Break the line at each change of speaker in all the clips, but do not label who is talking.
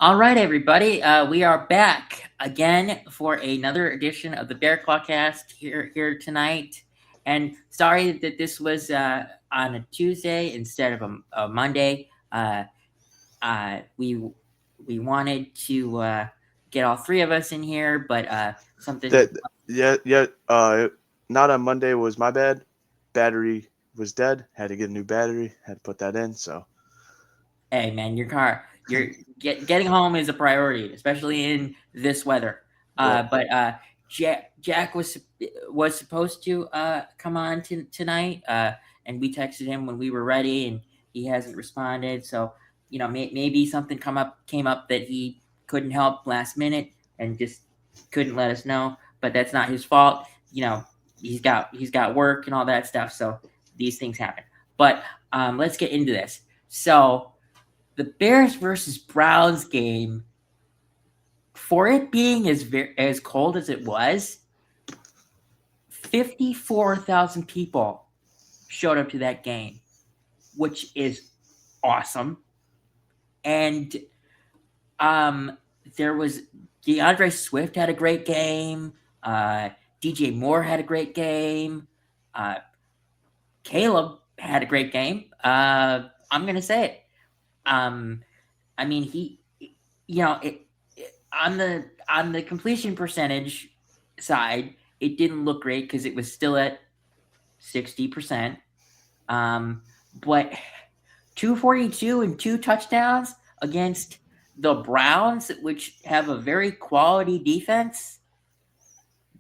All right, everybody. We are back again for another edition of the Bear Claw Cast here tonight. And sorry that this was on a Tuesday instead of a Monday. We wanted to get all three of us in here, but something.
That yeah. Not on Monday was my bad. Battery was dead. Had to get a new battery. Had to put that in. So
Hey, man, you're getting home is a priority, especially in this weather.
yep.
But Jack was supposed to come on tonight, and we texted him when we were ready, and he hasn't responded. So maybe something came up that he couldn't help last minute and just couldn't let us know. But that's not his fault. You know, he's got work and all that stuff. So these things happen. But let's get into this. So the Bears versus Browns game, for it being as cold as it was, 54,000 people showed up to that game, which is awesome. And there was DeAndre Swift had a great game. DJ Moore had a great game. Uh, Caleb had a great game. I'm gonna say it. Um, I mean, on the completion percentage side, it didn't look great because it was still at 60%. But 242 and two touchdowns against the Browns, which have a very quality defense,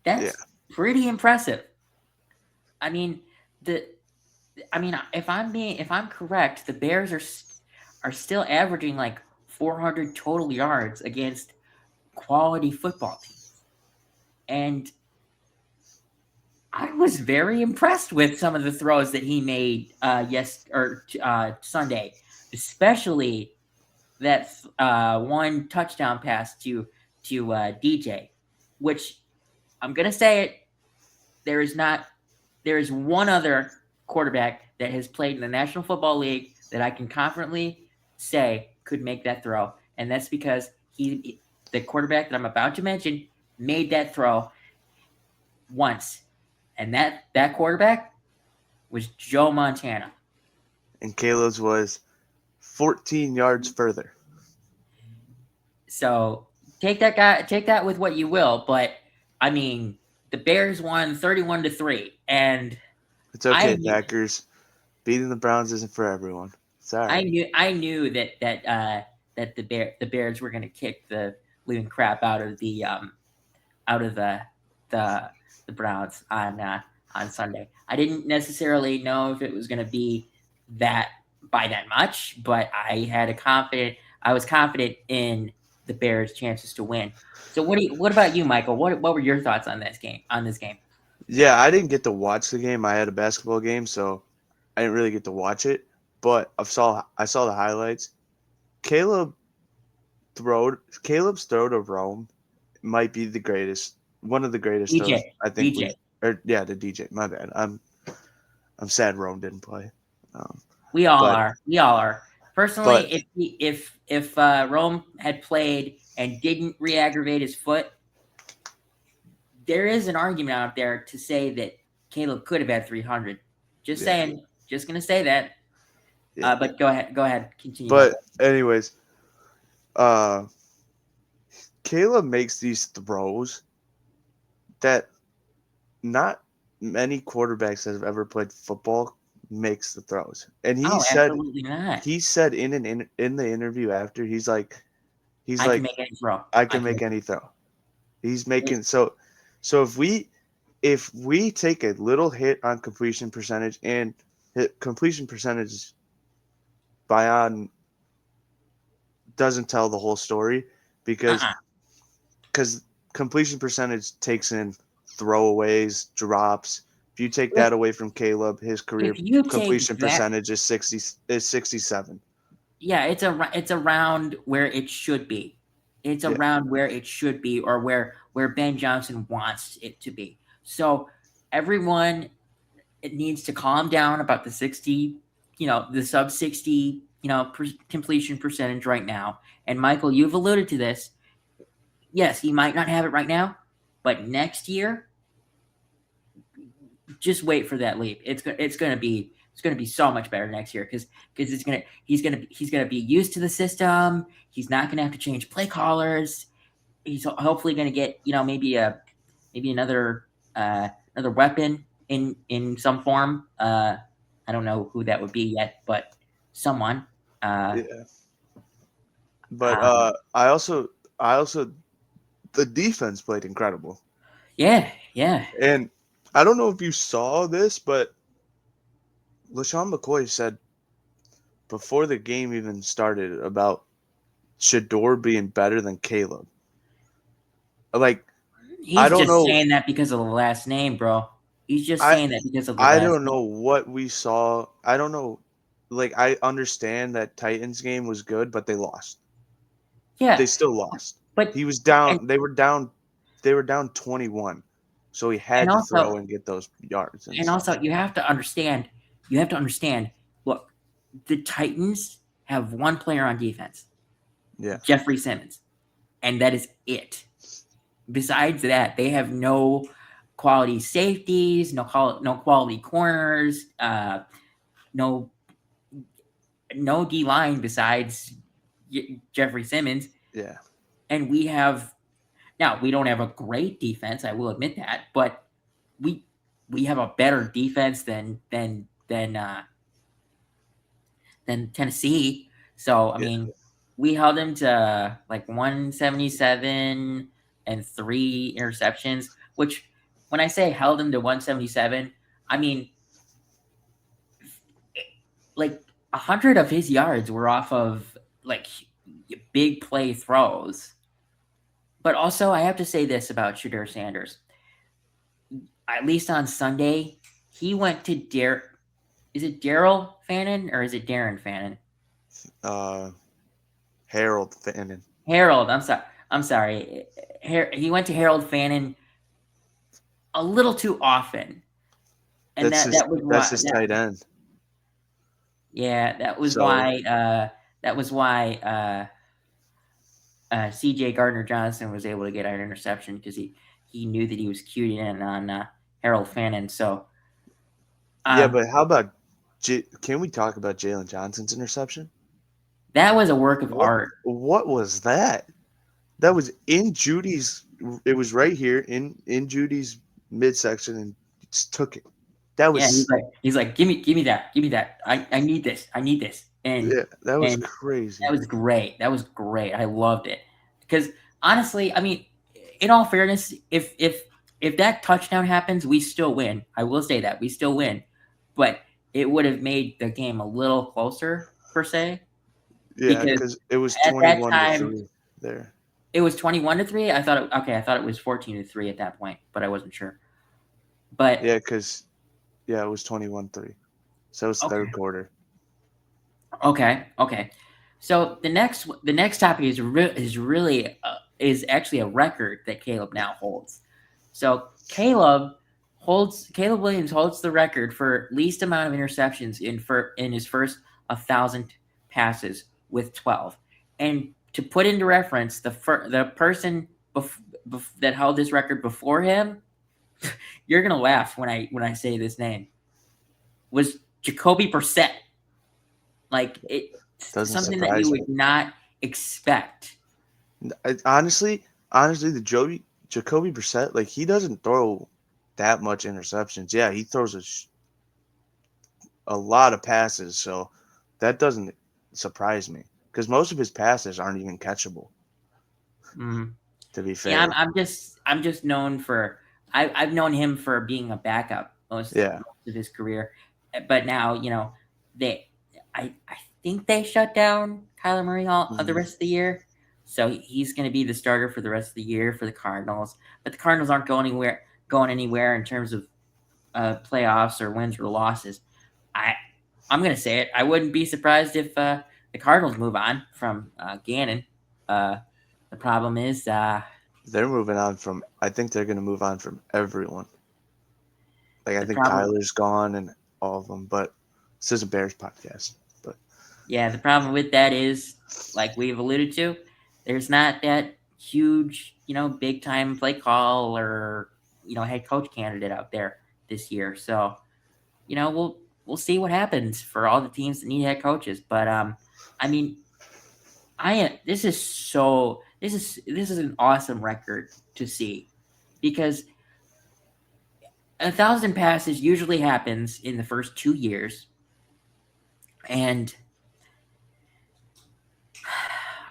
Yeah.
that's pretty impressive. I mean, the if I'm correct, the Bears are still averaging like 400 total yards against quality football teams. And I was very impressed with some of the throws that he made Sunday, especially that one touchdown pass to DJ, which I'm gonna say it. There is not. There is one other quarterback that has played in the National Football League that I can confidently say could make that throw, and that's because the quarterback that I'm about to mention, made that throw once, and that quarterback was Joe Montana.
And Caleb's was 14 yards further.
So take that with what you will, but I mean, the Bears won 31-3, and
It's
I
okay,
knew
Packers. Beating the Browns isn't for everyone. It's all
I
right.
knew I knew that the Bears were going to kick the living crap out of the the Browns on Sunday. I didn't necessarily know if it was going to be that by that much, but I was confident in the Bears' chances to win. So what about you, Michael? What were your thoughts on this game?
Yeah, I didn't get to watch the game. I had a basketball game, so I didn't really get to watch it. But I saw the highlights. Caleb Caleb's throw to Rome might be the greatest, one of the greatest throws
DJ,
I think we,
DJ.
or yeah, the DJ. My bad. I'm sad Rome didn't play. Um,
We all
but
are. We all are. Personally,
but
if Rome had played and didn't re-aggravate his foot, there is an argument out there to say that Caleb could have had 300. Just
yeah,
saying. Just gonna say that.
yeah.
But go ahead. Go ahead. Continue,
But
Michael.
anyways, uh, Caleb makes these throws that not many quarterbacks that have ever played football makes the throws. And
Oh, absolutely not.
he said in the interview after he's
I can
like
make any throw.
I
I
can
can
make
make.
any throw. He's making so if we take a little hit on completion percentage and hit completion percentage by on doesn't tell the whole story because
Uh-uh.
because completion percentage takes in throwaways, drops. If you take
If
that away from Caleb, his career
if you take
completion
that,
percentage is 67.
yeah, it's around where it should be. It's
Yeah,
around where it should be, or where Ben Johnson wants it to be. So everyone, it needs to calm down about the 60, the sub 60 completion percentage right now. And Michael, you've alluded to this. Yes, he might not have it right now, but next year, just wait for that leap. It's gonna be so much better next year because he's gonna be used to the system. He's not gonna have to change play callers. He's hopefully gonna get maybe another weapon in some form. I don't know who that would be yet, but someone. Uh,
Yeah. But
um,
I also the defense played incredible.
yeah, yeah,
And I don't know if you saw this, but LaShawn McCoy said before the game even started about Shador being better than Caleb. Like, I
he's
don't
just
know.
saying that because of the last name, bro. He's just
I
saying that because of the
I
last
don't
name.
know what we saw. I don't know. Like, I understand that Titans game was good, but they lost.
Yeah,
They still lost.
but
He was
and
down. They were down 21. So he
and
had to
also
throw and get those yards and
and
stuff.
also you have to understand. You have to understand. Look, the Titans have one player on defense,
Yeah.
Jeffrey Simmons, and that is it. Besides that, they have no quality safeties, no quality corners, no no D line besides Jeffrey Simmons,
Yeah.
and we don't have a great defense. I will admit that, but we we have a better defense than Tennessee. So I
Yeah.
mean, we held him to like 177 and 3 interceptions. Which, when I say held him to 177, I mean like 100 of his yards were off of like big play throws. But also, I have to say this about Shador Sanders. At least on Sunday, he went to Is it Daryl Fannin or is it Darren Fannin?
Uh, Harold Fannin.
Harold. I'm sorry. I'm sorry. He went to Harold Fannin a little too often, and
That's
that
his.
that was
That's
why.
his tight end.
Yeah, that was
So
why. That was why. C.J. Gardner Johnson was able to get an interception because he knew that he was cued in on Harold Fannin. So
yeah,
um,
but how about? Can we talk about Jalen Johnson's interception?
that was a work of
What
art.
What was that? That was in Judy's. It was right here in Judy's midsection, and just took it. That
Yeah,
was
he's like, give me that. I need this. I need this.
yeah. That was
And
crazy.
that was great. That was great. I loved it because honestly, I mean, in all fairness, if that touchdown happens, we still win. I will say that we still win, but it would have made the game a little closer per se
Yeah,
because
because it was
at that
21 to
time
3 there.
it was 21-3. I thought it was 14-3 at that point, but I wasn't sure. But
Yeah, because yeah, it was 21-3. So it was third
okay,
quarter.
okay. So the next topic is actually a record that Caleb now holds. So Caleb Williams holds the record for least amount of interceptions in his first 1,000 passes with 12. And to put into reference, the person that held this record before him, you're gonna laugh when I say this name, was Jacoby Brissett. Like it's
Doesn't
something that you
surprise me.
would not expect.
Honestly, the Jacoby Brissett, like he doesn't throw that much interceptions. Yeah, he throws a lot of passes, so that doesn't surprise me because most of his passes aren't even catchable.
Mm.
To be
Yeah,
fair,
I'm just known for I've known him for being a backup
yeah.
most of his career, but now they I think they shut down Kyler Murray all of the
Mhm.
rest of the year, so he's going to be the starter for the rest of the year for the Cardinals. But the Cardinals aren't going anywhere in terms of playoffs or wins or losses. I I'm going to say it. I wouldn't be surprised if the Cardinals move on from Gannon. Uh, the problem is.
They're moving on from. I think they're going to move on from everyone. Like I
The
think
problem
Kyler's gone and all of them, but this is a Bears podcast. But
Yeah, the problem with that is, like we've alluded to, there's not that huge, big time play call or head coach candidate out there this year. So we'll see what happens for all the teams that need head coaches. But I mean, this is an awesome record to see because 1,000 passes usually happens in the first 2 years, and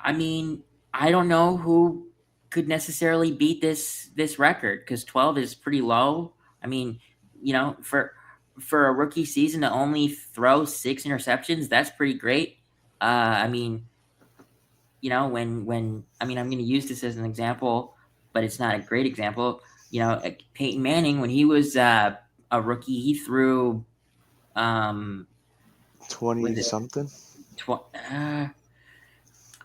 I mean, I don't know who could necessarily beat this record because 12 is pretty low. I mean, for a rookie season to only throw 6 interceptions, that's pretty great. I mean, when I mean, I'm going to use this as an example, but it's not a great example. Peyton Manning, when he was a rookie, he threw
20
was it
something.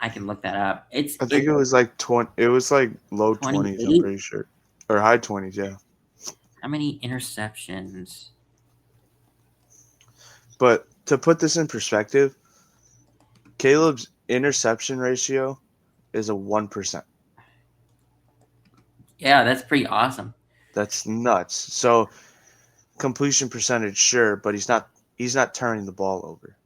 I can look that up.
I think it was like 20. It was like low 20s. I'm
28.
pretty sure, or high 20s. Yeah.
How many interceptions?
But to put this in perspective, Caleb's interception ratio is a 1%.
Yeah, that's pretty awesome.
That's nuts. So completion percentage, sure, but he's not turning the ball over.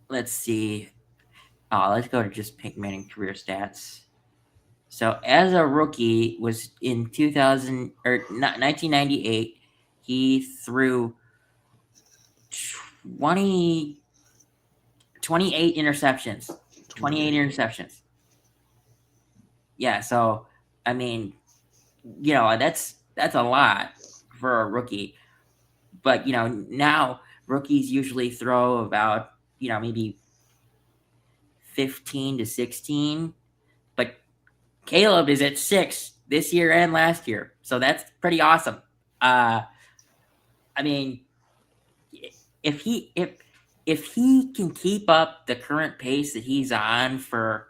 Let's see. Oh, let's go to just Peyton Manning career stats. So as a rookie, was in 2000 or 1998, he threw 20, 28 interceptions. 28
28.
interceptions. Yeah, so I mean, that's a lot for a rookie. But now rookies usually throw about maybe 15 to 16, but Caleb is at 6 this year and last year, so that's pretty awesome. I mean, if he can keep up the current pace that he's on for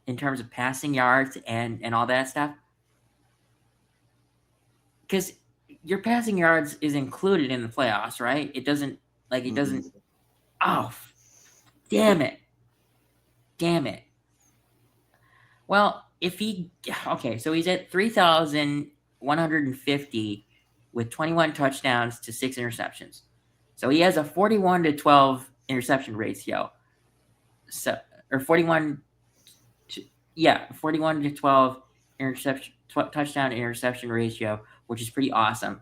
in terms of passing yards and all that stuff, because your passing yards is included in the playoffs, right? It doesn't like it
Mm-mm.
doesn't. Oh, damn it! Damn it! Well, if he okay, so he's at 3,150 with 21 touchdowns to 6 interceptions. So he has a 41-12 interception ratio. So or 41-12 interception touchdown to interception ratio, which is pretty awesome.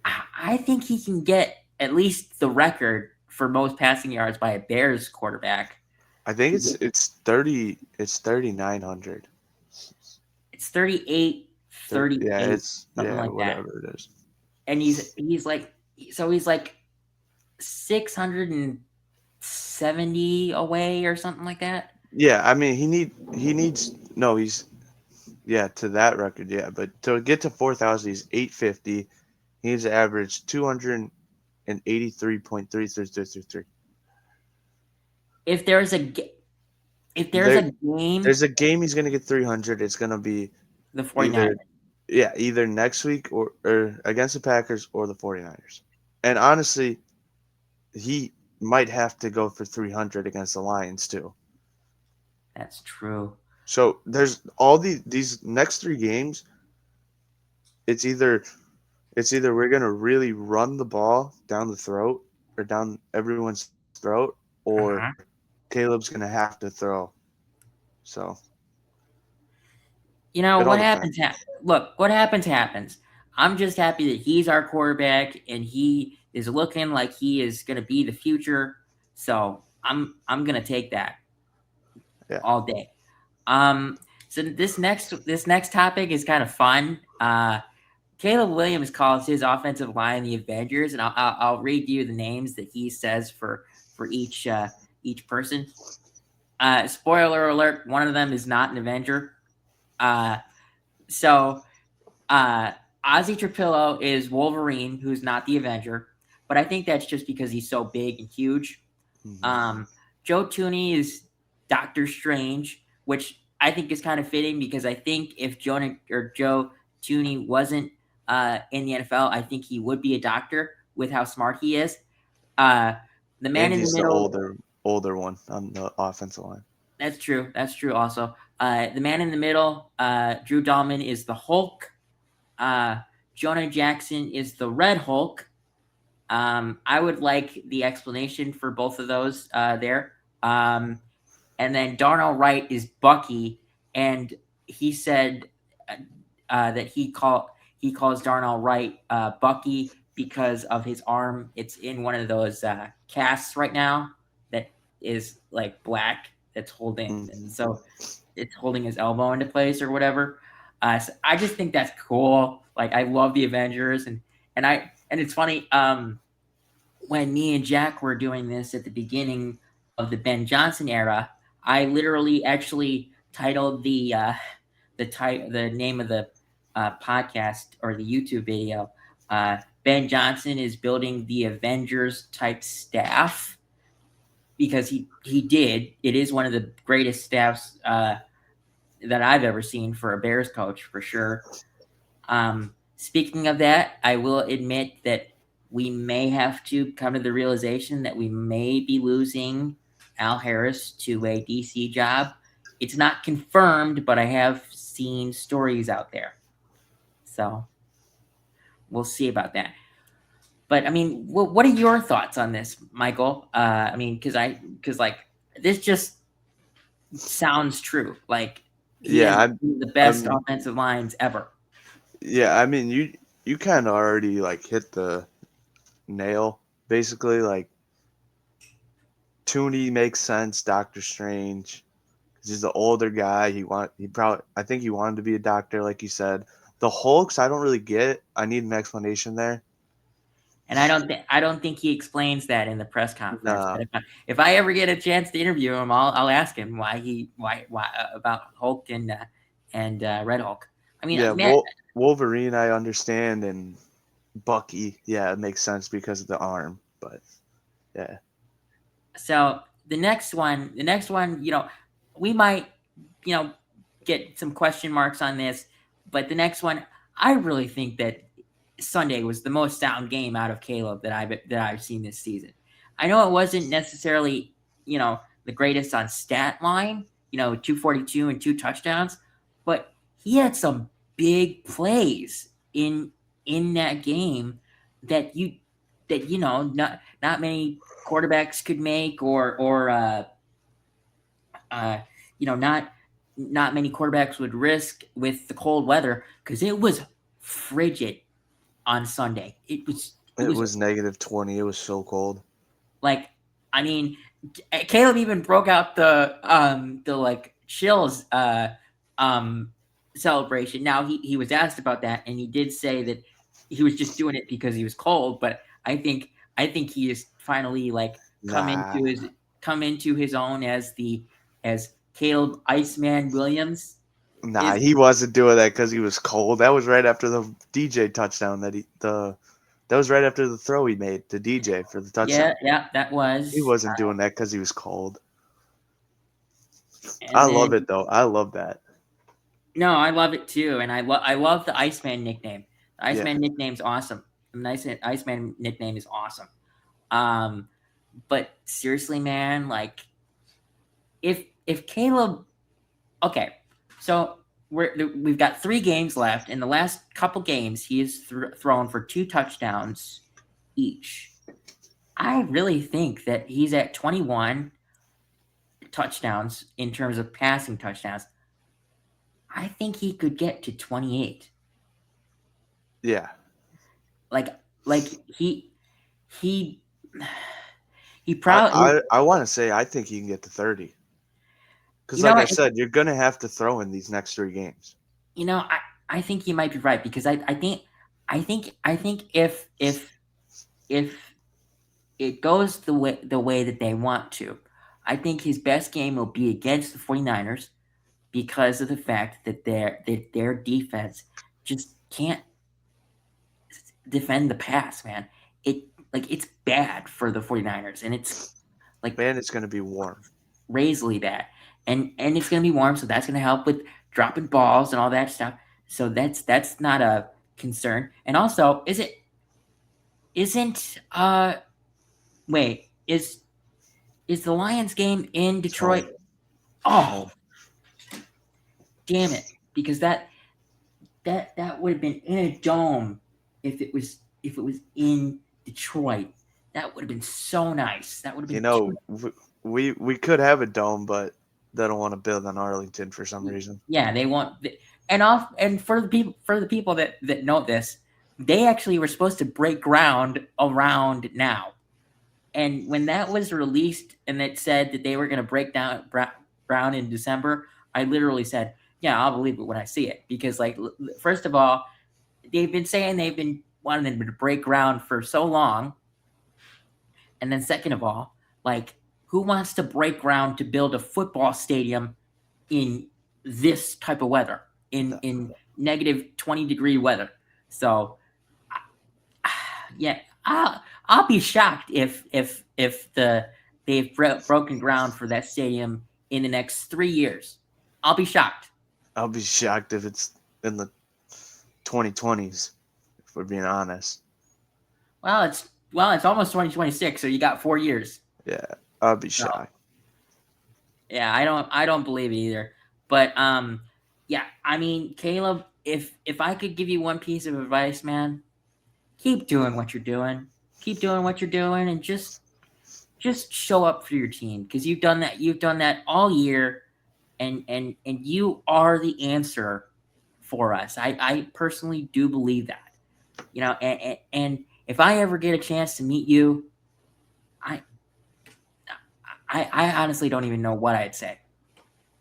I think he can get at least the record for most passing yards by a Bears quarterback.
I think it's 30. It's 3,900.
It's 38,
Yeah,
38,
it's
something
yeah,
like that.
whatever it is.
And he's like 670 away or something like that.
Yeah, I mean he needs no, he's yeah, to that record, yeah, but to get to 4,000 he's 850. He needs to average 283.3333.
If there's a if there's
There
a game,
there's a game he's going to get 300. It's going to be
the 49ers.
either either next week or against the Packers or the 49ers. And honestly, he might have to go for 300 against the Lions too.
That's true.
So there's all these next 3 games. It's either we're gonna really run the ball down the throat or down everyone's throat, or
Uh-huh.
Caleb's gonna have to throw. So it all
What happens?
depends.
Look, what happens. I'm just happy that he's our quarterback and he is looking like he is going to be the future. So I'm going to take that
Yeah,
all day. So this next topic is kind of fun. Caleb Williams calls his offensive line the Avengers, and I'll read you the names that he says for each person. Spoiler alert: one of them is not an Avenger. Uh, so Ozzy Trapillo is Wolverine, who's not the Avenger, but I think that's just because he's so big and huge.
hmm
Joe Tooney is Doctor Strange, which I think is kind of fitting because I think if Joe Tooney wasn't in the NFL. I think he would be a doctor with how smart he is. Uh, the man
And
in the
he's the
middle.
older one on the offensive line.
That's true. That's true. Also, the man in the middle, Drew Dahlman, is the Hulk. Uh, Jonah Jackson is the Red Hulk. I would like the explanation for both of those there. And then Darnell Wright is Bucky, and he said that he calls Darnell Wright Bucky because of his arm. It's in one of those casts right now that is like black. That's holding so it's holding his elbow into place or whatever. So I just think that's cool. Like I love the Avengers, and it's funny. When me and Jack were doing this at the beginning of the Ben Johnson era, I literally actually titled the name of the podcast or the YouTube video. Ben Johnson is building the Avengers type staff because he did. It is one of the greatest staffs that I've ever seen for a Bears coach for sure. Speaking of that, I will admit that we may have to come to the realization that we may be losing Al Harris to a DC job. It's not confirmed, but I have seen stories out there. So we'll see about that. But I mean, what are your thoughts on this, Michael? I mean, because like this just sounds true. Like he has
Yeah,
the best
I'm
offensive lines ever.
yeah, I mean you kind of already like hit the nail basically. Like Tooney makes sense. Doctor Strange, 'cause he's the older guy. He probably I think he wanted to be a doctor, like you said. The Hulks, I don't really get. I need an explanation there.
And I don't think he explains that in the press conference.
Nah,
But if I ever get a chance to interview him, I'll ask him why about Hulk and Red Hulk. I mean,
yeah,
man.
Wolverine, I understand, and Bucky, yeah, it makes sense because of the arm. But yeah,
So the next one, we might, you know, get some question marks on this, but the next one, I really think that Sunday was the most sound game out of Caleb that I've seen this season. I know it wasn't necessarily, the greatest on stat line, 242 and two touchdowns, but he had some big plays in that game that not many quarterbacks could make or not many quarterbacks would risk with the cold weather because it was frigid on Sunday. It
it
was
was -20. It was so cold.
like, I mean, Caleb even broke out the like chills um celebration. Now he was asked about that and he did say that he was just doing it because he was cold, but I think he is finally like come
Nah,
into his come into his own as Caleb Iceman Williams
nah,
is.
he wasn't doing that because he was cold. That was right after the DJ touchdown that was right after the throw he made to DJ for the touchdown.
Yeah, that
He
was.
wasn't doing that because he was cold. I
And
love
then
it though. I love that.
no, I love it too, and I love the Iceman nickname. The
Yeah,
Iceman nickname's awesome. The nice Iceman nickname is awesome. Um, but seriously, man, like if Caleb, okay, so we've got 3 games left. In the last couple games, he has thrown for 2 touchdowns each. I really think that he's at 21 touchdowns in terms of passing touchdowns. I think he could get to 28.
yeah.
Like like he he probably
I want to say I think he can get to 30 because,
you know
like I
what
said, you're gonna have to throw in these next 3 games.
I think you might be right because I think if it goes the way that they want to, I think his best game will be against the 49ers because of the fact that their defense just can't defend the pass, man. It's bad for the 49ers and it's like
Man, it's gonna be warm.
crazily bad. And it's gonna be warm, so that's gonna help with dropping balls and all that stuff. So that's not concern. And also, isn't wait, is the Lions game in
It's home.
Detroit? Oh, damn it. Because that would have been in a dome if it was in Detroit. That would have been so nice. That would have
You
been
know, we could have a dome, but they don't want to build on Arlington for some reason.
yeah, they want and for the people that know this, they actually were supposed to break ground around now. And when that was released and it said that they were going to break down ground in December, I literally said, "Yeah, I'll believe it when I see it." Because like first of all, they've been saying they've been wanting them to break ground for so long. And then second of all, like who wants to break ground to build a football stadium in this type of weather, in negative 20-degree weather? So yeah, I'll be shocked if they've broken ground for that stadium in the next 3 years. I'll be shocked.
I'll be shocked if it's in the 2020s, if we're being honest.
It's almost 2026, so you got 4 years.
Yeah, I'll be
So,
shocked.
yeah, I don't believe it either. But yeah, I mean, Caleb, if I could give you one piece of advice, man, keep doing what you're doing. Keep doing what you're doing, and just show up for your team because you've done that. You've done that all year, and you are the answer for us. I personally do believe that. And if I ever get a chance to meet you, I I honestly don't even know what I'd say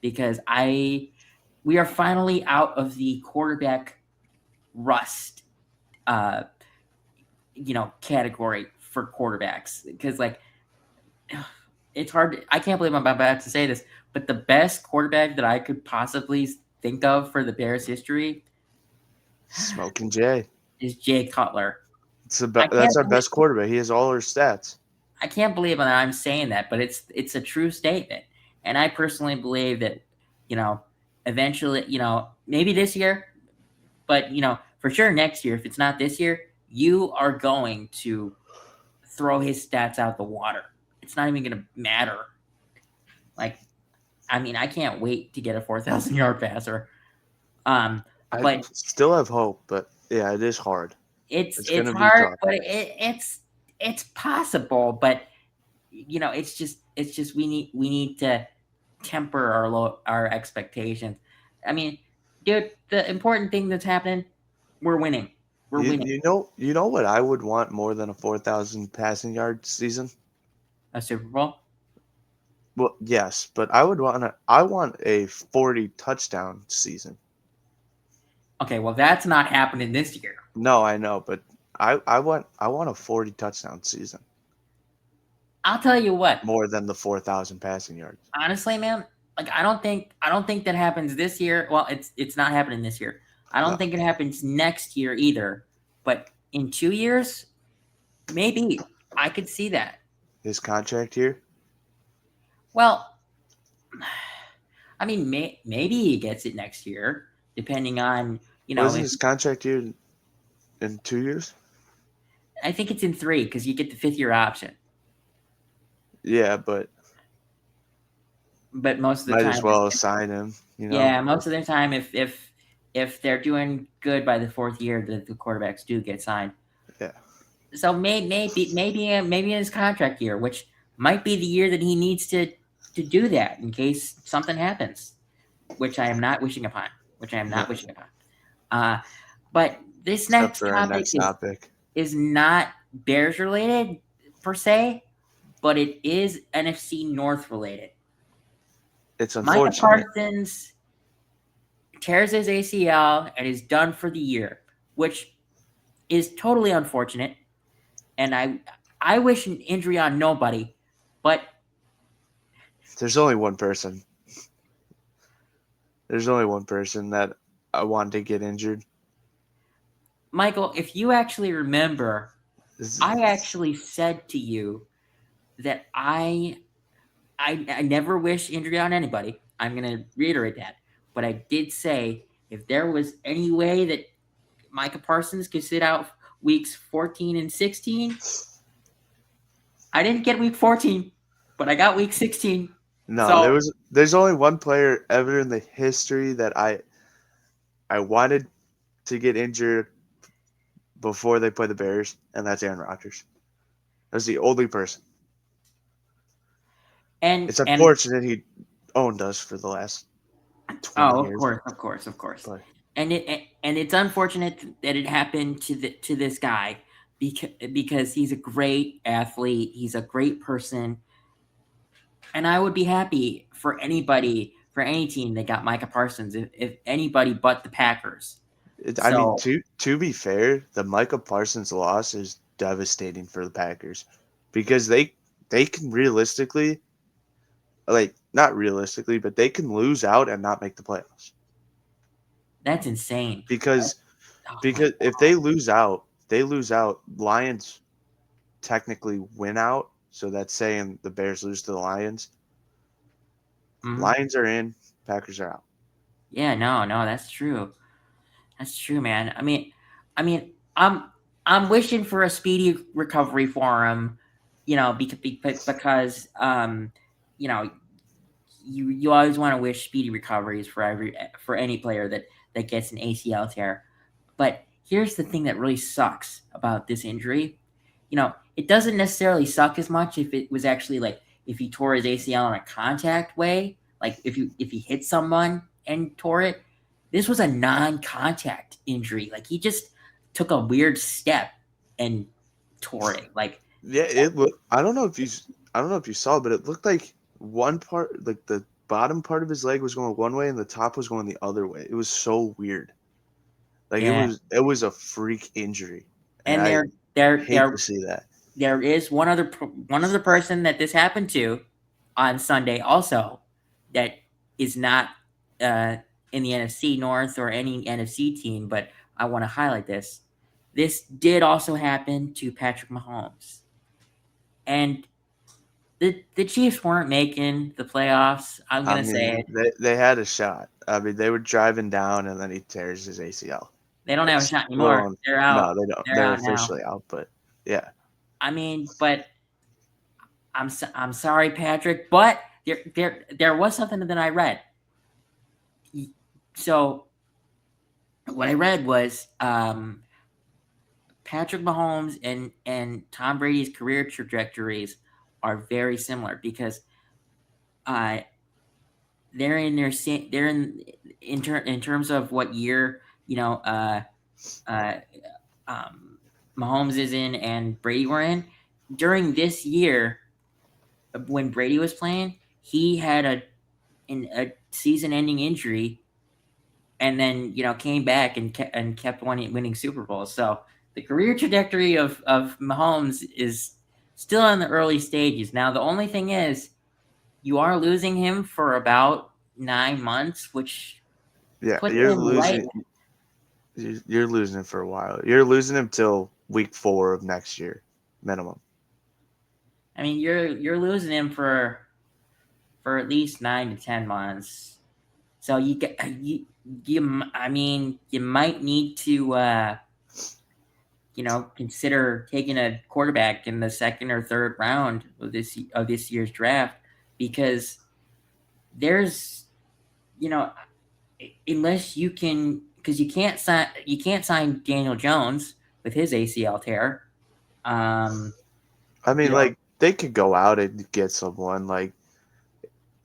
because we are finally out of the quarterback rust uh category for quarterbacks because like it's hard I can't believe I'm about to say this, but the best quarterback that I could possibly think of for the Bears history
Smoking Jay.
is Jay Cutler.
That's our best quarterback. He has all our stats.
I can't believe that I'm saying that, but it's a true statement. And I personally believe that, eventually, maybe this year, but for sure next year, if it's not this year, you are going to throw his stats out the water. It's not even going to matter. Like, I mean, I can't wait to get a 4,000-yard passer.
I
But
still have hope, but yeah, it is hard.
it's
gonna be
hard,
tough.
but it's possible. But it's just we need to temper our expectations. I mean, dude, the important thing that's happening, we're winning. We're winning.
You know what I would want more than a 4,000 passing yard season?
A Super Bowl.
Well, yes, but I want a 40 touchdown season.
Okay, well that's not happening this year.
No, I know, but I want a 40 touchdown season.
I'll tell you what.
More than the 4,000 passing yards.
Honestly, man, like I don't think that happens this year. Well, it's not happening this year. I don't think it happens next year either. But in 2 years, maybe I could see that.
His contract here?
Well, I mean, maybe he gets it next year, depending on
Wasn't his contract here in 2 years?
I think it's in 3 because you get the 5th-year option.
Yeah, but
most of the
might
time,
as well sign him.
Yeah, most of the time, if they're doing good by the 4th year, the quarterbacks do get signed.
Yeah.
So maybe in his contract year, which might be the year that he needs to do that in case something happens, which I am not wishing upon. But this next topic is not Bears related per se, but it is NFC North related.
It's unfortunate.
Micah Parsons tears his ACL and is done for the year, which is totally unfortunate. And I wish an injury on nobody, but
there's only one person. There's only one person that I want to get injured.
Michael, if you actually remember, I actually said to you that I never wish injury on anybody. I'm going to reiterate that. But I did say if there was any way that Micah Parsons could sit out weeks 14 and 16. I didn't get week 14, but I got week 16.
No,
So
there's only one player ever in the history that I wanted to get injured before they play the Bears, and that's Aaron Rodgers. That's the only person.
and
It's
and
unfortunate he owned us for the last 20
oh, of
years.
course, of course, of course.
But
And it's unfortunate that it happened to this guy because he's a great athlete, he's a great person, and I would be happy for anybody for any team that got Micah Parsons if anybody but the Packers.
I mean,
So
to be fair, the Micah Parsons loss is devastating for the Packers because they can realistically, like not realistically, but they can lose out and not make the playoffs
that's insane.
because
Oh my
because if they lose out, they lose out. Lions technically win out, so that's saying the Bears lose to the Lions.
mhm.
Lions are in, Packers are out.
Yeah, no, that's true. That's true, man. I mean, I'm wishing for a speedy recovery for him, because you know, you always want to wish speedy recoveries for any player that gets an ACL tear. But here's the thing that really sucks about this injury. It doesn't necessarily suck as much if it was actually like if he tore his ACL in a contact way, like if he hit someone and tore it. This was a non-contact injury. Like he just took a weird step and tore it. Like
Yeah, it look. I don't know if you saw, but it looked like one part, like the bottom part of his leg was going one way and the top was going the other way. It was so weird. Like
yeah,
it was a freak injury, and
and
I
there
hate
there
to see that.
there is one other person that this happened to on Sunday also that is not uh, in the NFC North or any NFC team, but I want to highlight this. This did also happen to Patrick Mahomes, and the Chiefs weren't making the playoffs. I'm
I
gonna say
mean,
it.
they had a shot. I mean, they were driving down and then he tears his ACL.
They don't have a
It's
shot
a little
anymore. They're out.
no, they don't.
They're
They're
out now.
officially out, but yeah.
I mean, but I'm sorry, Patrick, but there was something that I read. So what I read was Patrick Mahomes and Tom Brady's career trajectories are very similar because uh, they're in terms of what year uh, Mahomes is in and Brady were in during this year when Brady was playing. He had a season-ending injury and then came back and kept winning Super Bowls. So the career trajectory of Mahomes is still in the early stages. Now the only thing is you are losing him for about 9 months, which
Yeah,
puts him right.
you're losing him for a while. You're losing him till week 4 of next year, minimum.
I mean, you're losing him for at least 9 to 10 months. So you get you. I mean, you might need to consider taking a quarterback in the second or third round of this year's draft because there's you know unless you can because you can't sign Daniel Jones with his ACL tear. Um,
I
you
mean,
know,
like they could go out and get someone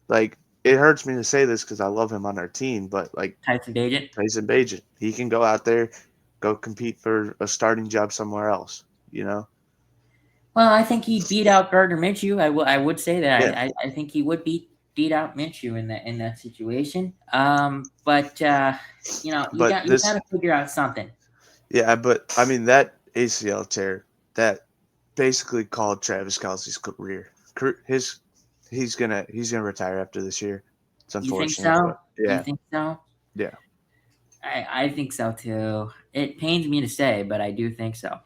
like it hurts me to say this because I love him on our team, but like
Tyson Bagent.
Tyson Bagent, he can go out there, go compete for a starting job somewhere else. You know?
Well, I think he beat out Gardner Minshew. I would say that
Yeah.
I think he would beat out Minshew in that situation. But
But
you got
this,
to figure out something.
yeah, but I mean that ACL tear that basically called Travis Kelsey's career. His he's gonna retire after this year. It's
You think
unfortunate,
so?
but
You
yeah,
think so?
yeah,
I think so too. It pains me to say, but I do think so.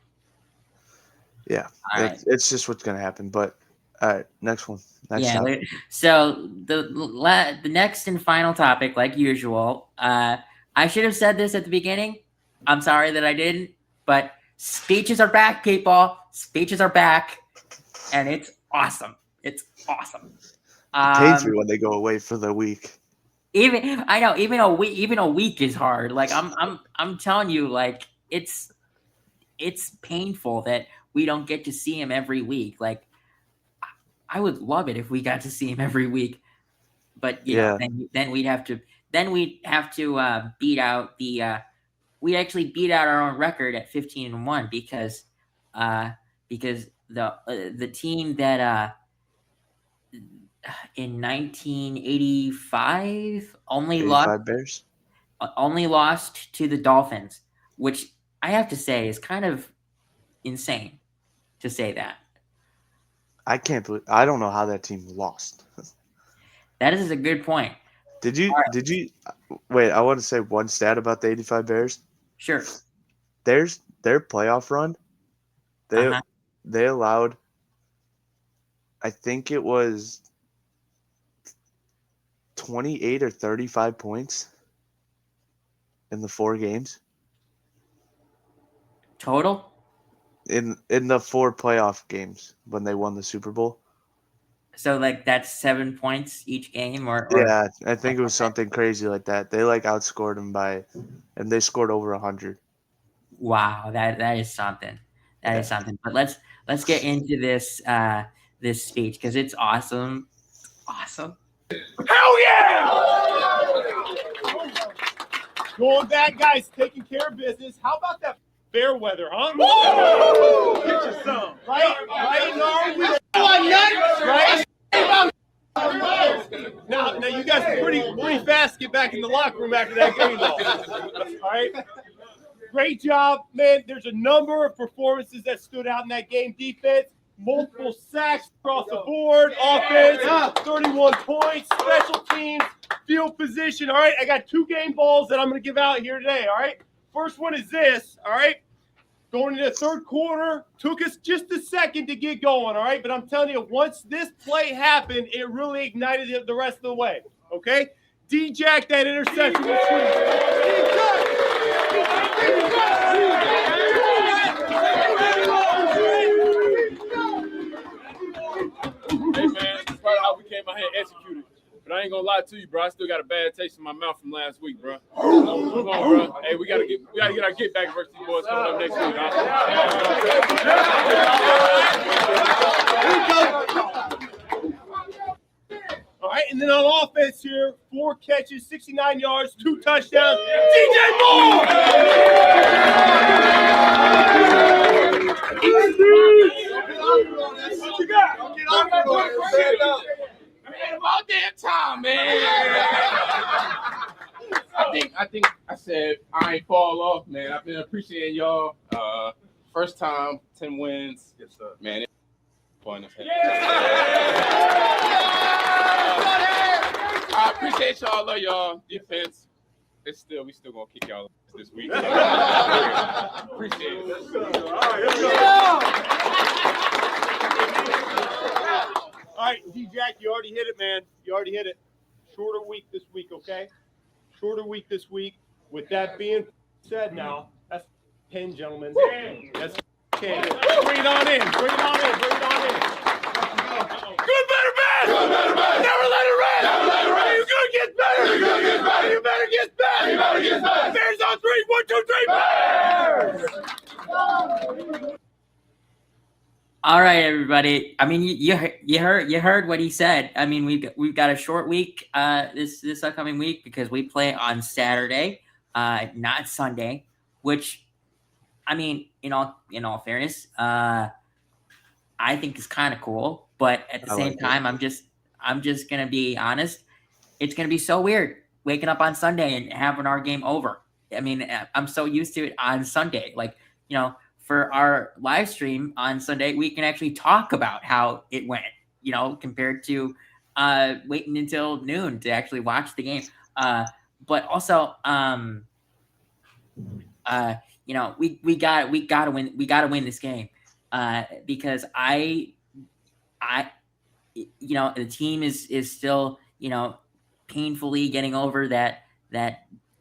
yeah.
All right.
It's just what's gonna happen. But all right, next one, next
Yeah.
topic.
So the next and final topic, like usual. I should have said this at the beginning. I'm sorry that I didn't, but speeches are back, people. Speeches are back, and it's awesome. It's awesome.
It pains me
Um,
when they go away for the week.
even I know, even a week is hard. Like I'm telling you, like it's painful that we don't get to see him every week. Like I would love it if we got to see him every week, but
Yeah.
then we'd have to beat out the we actually beat out our own record at 15-1 uh because the team that in 1985
85 Bears.
only lost to the Dolphins, which I have to say is kind of insane to say that.
I can't believe I don't know how that team lost.
That is a good point.
Did
All right,
you wait, I want to say one stat about the 85 Bears.
sure.
Their playoff run, they
Uh-huh.
they allowed I think it was 28 or 35 points in the 4 games.
Total?
In the 4 playoff games when they won the Super Bowl.
So like that's 7 points each game or
Yeah, I think it
something
was
like that.
something crazy like that. They like outscored them and they scored over 100.
Wow, that is something. That is
Yeah.
something. But let's get into this speech because it's awesome. Awesome.
Hell yeah! Going back, guys, taking care of business. How about that fair weather, huh? Woo! Get you some. Right? Right? Now you guys are pretty fast to get back in the locker room after that game, though. All right? Great job, man. There's a number of performances that stood out in that game. Defense, multiple sacks across the board. Offense, 31 points. Special teams, field position. All right, I got 2 game balls that I'm going to give out here today. All right, first one is this. All right, going into the third quarter, took us just a second to get going. All right, but I'm telling you, once this play happened, it really ignited it the rest of the way. Okay, D-Jack that interception was sweet.
Hey man, that's part of how we came out here and executed. But I ain't gonna lie to you, bro. I still got a bad taste in my mouth from last week, bro. Come on, bro. Hey, we gotta get our get back versus these boys coming up next week, huh?
All right, and then on offense here, 4 catches, 69 yards, 2 touchdowns. DJ Moore! What you got?
Man, about damn time, man. I think I said I ain't fall off, man. I've been appreciating y'all. First time, 10 wins. Yes, sir. Man, it's fun as hell. I appreciate y'all. Love y'all. Defense. We still gonna kick y'all this week. Appreciate it.
All right, D-Jack, you already hit it, man. You already hit it. Shorter week this week, okay? Shorter week this week. With that being said now, that's 10, gentlemen. That's 10. Bring it on in. Bring it on in. Bring it on in. Good, better, bad. Good, better, bad. Never let it rest. Never let it rest. You good gets better. You good gets better. You better get better. You better get better. Bears on 3. 1, 2, 3. Bears.
All right, everybody. I mean, you heard what he said. I mean, we've got a short week this upcoming week because we play on Saturday, not Sunday. Which, I mean, in all fairness, I think is kind of cool. But at the same time, I'm just gonna be honest. It's gonna be so weird waking up on Sunday and having our game over. I mean, I'm so used to it on Sunday, like for our live stream on Sunday, we can actually talk about how it went, compared to waiting until noon to actually watch the game. But also, we gotta win this game because the team is still painfully getting over that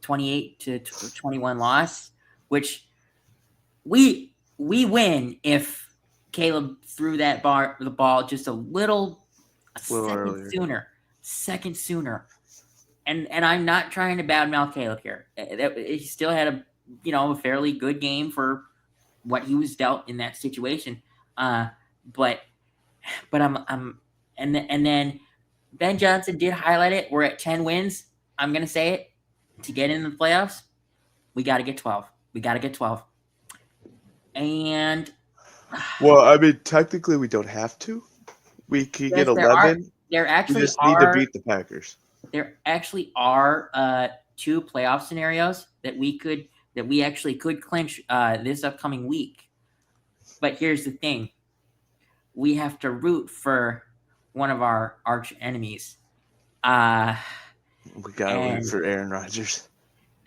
28-21 loss. which we win if Caleb threw the ball just a second sooner. And I'm not trying to badmouth Caleb here. He still had a fairly good game for what he was dealt in that situation. But I'm and then Ben Johnson did highlight it. We're at 10 wins. I'm gonna say it. To get in the playoffs, we got to get 12. And
Well, I mean, technically, we don't have to. We could get 11.
There
We
actually
just need to beat the Packers.
There actually are 2 playoff scenarios that we actually could clinch this upcoming week. But here's the thing: we have to root for one of our arch enemies.
We got to root for Aaron Rodgers.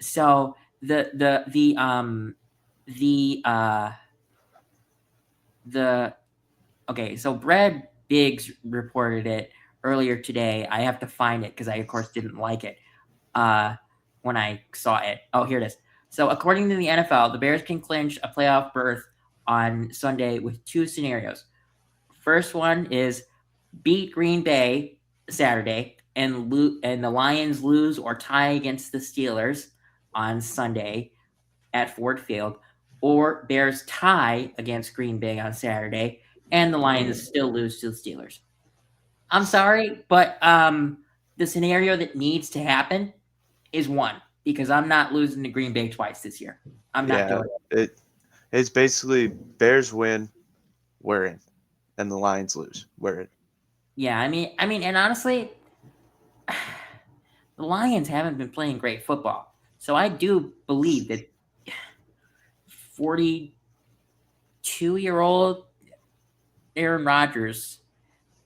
So so Brad Biggs reported it earlier today. I have to find it because I, of course, didn't like it when I saw it. Oh, here it is. So according to the NFL, the Bears can clinch a playoff berth on Sunday with 2 scenarios. First one is beat Green Bay Saturday and the Lions lose or tie against the Steelers on Sunday at Ford Field, or Bears tie against Green Bay on Saturday and the Lions still lose to the Steelers. I'm sorry, but the scenario that needs to happen is 1, because I'm not losing to Green Bay twice this year. I'm not doing it.
It's basically Bears win, we're in, and the Lions lose, we're in.
Yeah, I mean, and honestly, the Lions haven't been playing great football, so I do believe that 42-year-old Aaron Rodgers,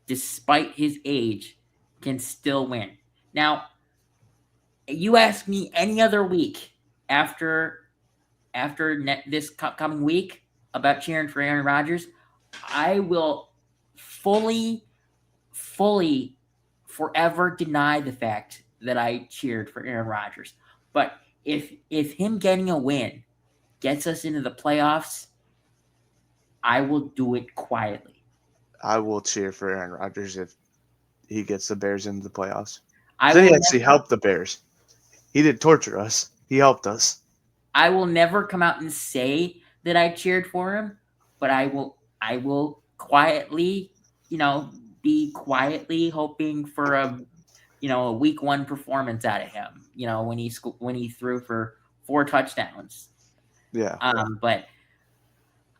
despite his age, can still win. Now, you ask me any other week after this coming week about cheering for Aaron Rodgers, I will fully forever deny the fact that I cheered for Aaron Rodgers. But if him getting a win gets us into the playoffs, I will do it quietly.
I will cheer for Aaron Rodgers if he gets the Bears into the playoffs. Then he actually helped the Bears. He didn't torture us. He helped us.
I will never come out and say that I cheered for him, but I will quietly, be quietly hoping for a week 1 performance out of him. When he threw for 4 touchdowns.
Yeah.
But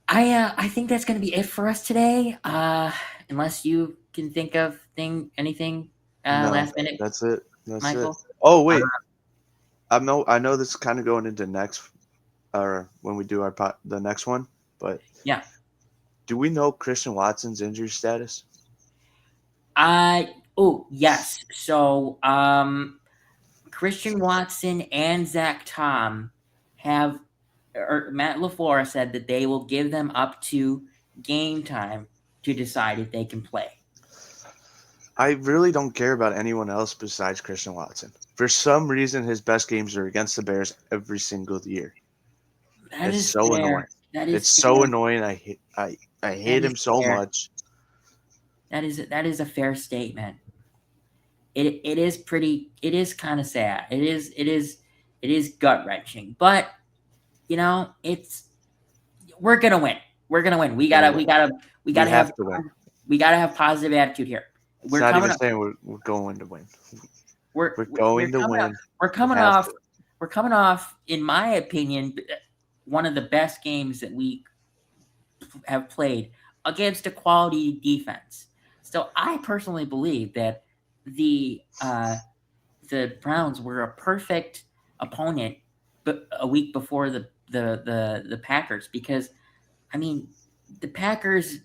I think that's going to be it for us today. Unless you can think of anything last minute.
That's it.
Michael?
Oh wait, I know this is kind of going into next, or when we do the next one, but
yeah.
Do we know Christian Watson's injury status?
Yes. So Christian Watson and Zach Tom Matt LaFleur said that they will give them up to game time to decide if they can play.
I really don't care about anyone else besides Christian Watson. For some reason, his best games are against the Bears every single year. It's so annoying. It's so annoying. I hate him so much.
That is a fair statement. It is kind of sad. It is gut wrenching, but we're gonna win. We're gonna win. We gotta have positive attitude here.
We're not even saying we're going to win. We're going to win.
We're coming off, in my opinion, one of the best games that we have played against a quality defense. So I personally believe that the Browns were a perfect opponent, but a week before the Packers, because the Packers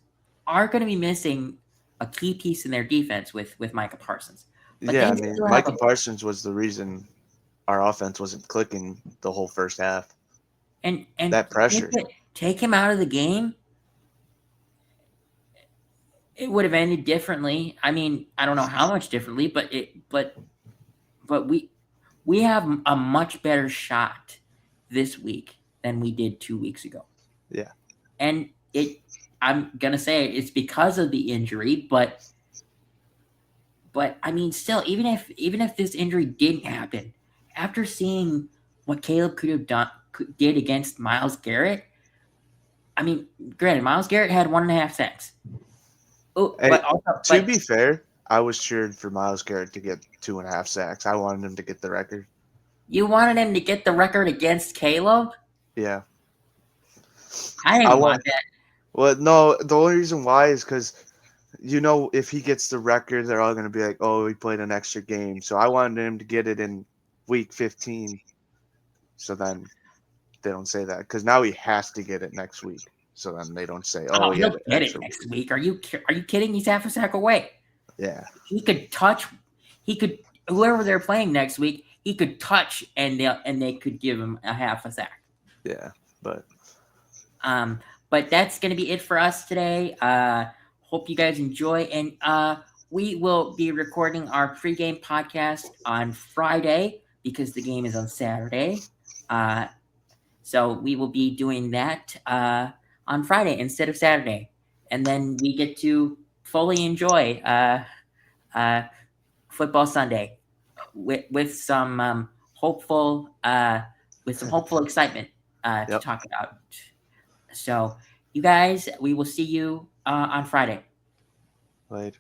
are going to be missing a key piece in their defense with Micah Parsons. But
Micah Parsons was the reason our offense wasn't clicking the whole first half.
And
that pressure.
Take him out of the game, it would have ended differently. I don't know how much differently, but we have a much better shot this week than we did 2 weeks ago.
Yeah.
And I'm gonna say it's because of the injury, but I mean, still, even if this injury didn't happen, after seeing what Caleb did against Myles Garrett, I mean, granted, Myles Garrett had 1.5 sacks. Oh,
Hey,
but also,
to be fair, I was cheering for Myles Garrett to get 2.5 sacks. I wanted him to get the record.
you wanted him to get the record against Caleb?
Yeah.
I didn't want that.
Well, no, the only reason why is because, if he gets the record, they're all going to be like, oh, he played an extra game. So I wanted him to get it in week 15. So then they don't say that. Because now he has to get it next week. So then they don't say, oh,
He'll
yeah.
get it next week. Are you kidding? He's half a sack away.
Yeah.
Whoever they're playing next week, he could touch and they could give him a half a sack.
Yeah. But
that's going to be it for us today. Hope you guys enjoy. And we will be recording our pregame podcast on Friday because the game is on Saturday. So we will be doing that on Friday instead of Saturday. And then we get to fully enjoy football Sunday with some hopeful excitement to talk about. So, you guys, we will see you on Friday.
Later.